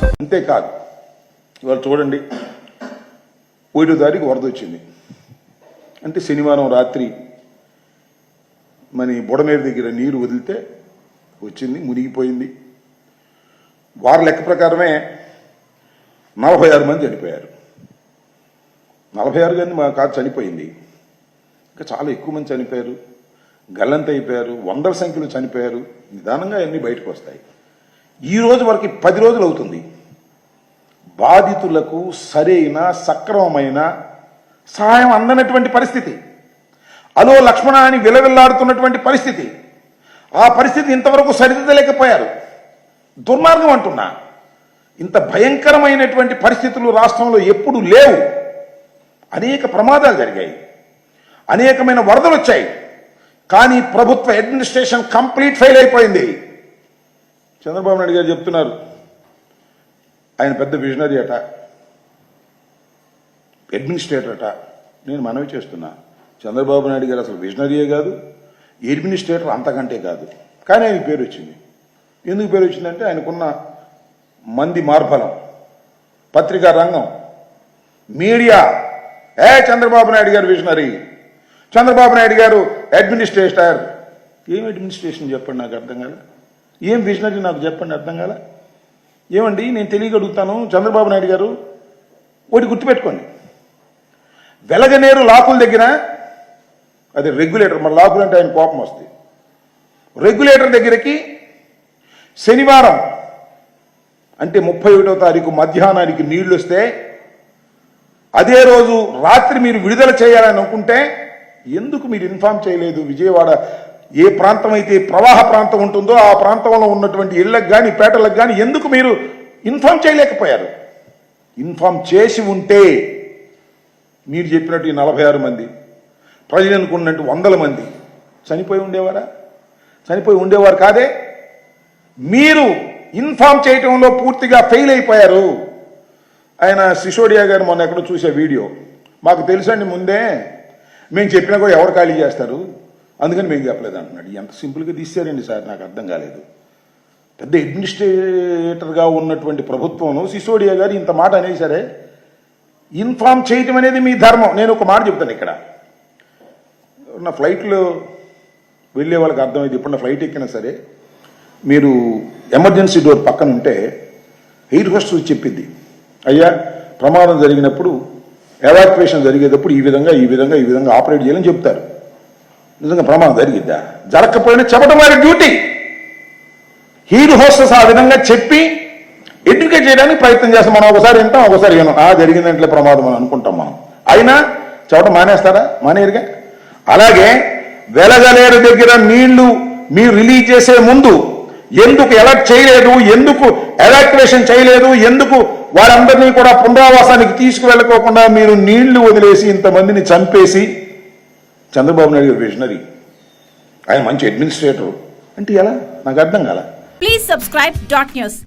అంతేకాదు ఇవాళ చూడండి 1వ తారీఖు వరద వచ్చింది అంటే శనివారం రాత్రి మన బుడమేరు దగ్గర నీరు వదిలితే వచ్చింది, మునిగిపోయింది. వారి లెక్క ప్రకారమే 46 మంది చనిపోయారు. 46 మంది మా కాదు చనిపోయింది, ఇంకా చాలా ఎక్కువ మంది చనిపోయారు, గల్లంత అయిపోయారు, వందల సంఖ్యలో చనిపోయారు. నిదానంగా అన్నీ బయటకు వస్తాయి. ఈ రోజు వరకు 10 రోజులు అవుతుంది. బాధితులకు సరైన సక్రమమైన సహాయం అందనటువంటి పరిస్థితి, అలో లక్ష్మణ అని విలవిల్లాడుతున్నటువంటి పరిస్థితి. ఆ పరిస్థితి ఇంతవరకు సరిదిద్దలేకపోయారు. దుర్మార్గం అంటున్నా. ఇంత భయంకరమైనటువంటి పరిస్థితులు రాష్ట్రంలో ఎప్పుడు లేవు. అనేక ప్రమాదాలు జరిగాయి, అనేకమైన వరదలు వచ్చాయి, కానీ ప్రభుత్వ అడ్మినిస్ట్రేషన్ కంప్లీట్ ఫెయిల్ అయిపోయింది. చంద్రబాబు నాయుడు గారు చెప్తున్నారు ఆయన పెద్ద విజనరీ అట, అడ్మినిస్ట్రేటర్ అట. నేను మనవి చేస్తున్నా, చంద్రబాబు నాయుడు గారు అసలు విజనరీయే కాదు, అడ్మినిస్ట్రేటర్ అంతకంటే కాదు. కానీ ఆయన పేరు వచ్చింది. ఎందుకు పేరు వచ్చిందంటే ఆయనకున్న మంది మార్బలం, పత్రికా రంగం, మీడియా. చంద్రబాబు నాయుడు గారు విజనరీ, చంద్రబాబు నాయుడు గారు అడ్మినిస్ట్రేటర్. ఏం అడ్మినిస్ట్రేషన్ చెప్పండి, నాకు అర్థం కాల. ఏం విజనరీ నాకు చెప్పండి, అర్థం కాల. ఏమండి నేను తెలియగలుగుతాను. చంద్రబాబు నాయుడు గారు ఒకటి గుర్తుపెట్టుకోండి, వెలగనేరు లాకుల దగ్గర అది రెగ్యులేటర్, మరి లాకులు అంటే ఆయన కోపం వస్తుంది. రెగ్యులేటర్ దగ్గరికి శనివారం అంటే 31వ తారీఖు మధ్యాహ్నానికి నీళ్లు వస్తే అదే రోజు రాత్రి మీరు విడుదల చేయాలని అనుకుంటే ఎందుకు మీరు ఇన్ఫార్మ్ చేయలేదు? విజయవాడ ఏ ప్రాంతం అయితే ప్రవాహ ప్రాంతం ఉంటుందో ఆ ప్రాంతంలో ఉన్నటువంటి ఇళ్లకు కానీ పేటలకు కానీ ఎందుకు మీరు ఇన్ఫార్మ్ చేయలేకపోయారు? ఇన్ఫార్మ్ చేసి ఉంటే మీరు చెప్పినట్టు ఈ 46 మంది, ప్రజలు అనుకున్నట్టు 100 మంది చనిపోయి ఉండేవారా? చనిపోయి ఉండేవారు కాదే. మీరు ఇన్ఫార్మ్ చేయటంలో పూర్తిగా ఫెయిల్ అయిపోయారు. ఆయన సిసోడియా గారు మొన్న ఎక్కడో చూసే వీడియో, మాకు తెలుసండి ముందే, మేము చెప్పినా కూడా ఎవరు ఖాళీ చేస్తారు, అందుకని మేము చెప్పలేదు అంటున్నాడు. ఎంత సింపుల్గా తీశారండి సార్, నాకు అర్థం కాలేదు. పెద్ద అడ్మినిస్ట్రేటర్గా ఉన్నటువంటి ప్రభుత్వంలో సిసోడియా గారు ఇంత మాట అనేసరే, ఇన్ఫార్మ్ చేయటం అనేది మీ ధర్మం. నేను ఒక మాట చెప్తాను ఇక్కడ, నా ఫ్లైట్లో వెళ్ళే వాళ్ళకి అర్థమైంది. ఇప్పుడు నా ఫ్లైట్ ఎక్కినా సరే మీరు ఎమర్జెన్సీ డోర్ పక్కన ఉంటే ఎయిర్ హోస్టెస్ చెప్పింది, అయ్యా ప్రమాదం జరిగినప్పుడు ఎవాక్యువేషన్ జరిగేటప్పుడు ఈ విధంగా ఆపరేట్ చేయాలని చెప్తారు. నిజంగా ప్రమాదం జరిగిద్దా? జరగకపోయినా చెప్పడం వారి డ్యూటీ. ఎయిర్ హోస్టెస్ ఆ విధంగా చెప్పి ఎడ్యుకేట్ చేయడానికి ప్రయత్నం చేస్తాం. మనం ఒకసారి వింటాం, ఒకసారి వినం. జరిగిందంటే ప్రమాదం అని అనుకుంటాం మనం. అయినా చెప్పడం మానేస్తారా? మానేరుగా. అలాగే వెలగలేరు దగ్గర నీళ్లు మీరు రిలీజ్ చేసే ముందు ఎందుకు అలర్ట్ చేయలేదు, ఎందుకు ఎవాక్యువేషన్ చేయలేదు, ఎందుకు వారందరినీ కూడా పునరావాసానికి తీసుకువెళ్ళకోకుండా మీరు నీళ్లు వదిలేసి ఇంతమందిని చంపేసి? చంద్రబాబు నాయుడు గారు విజనరీ, ఆయన మంచి అడ్మినిస్ట్రేటర్ అంటే ఎలా? నాకు అర్థం కాల. Please subscribe .news.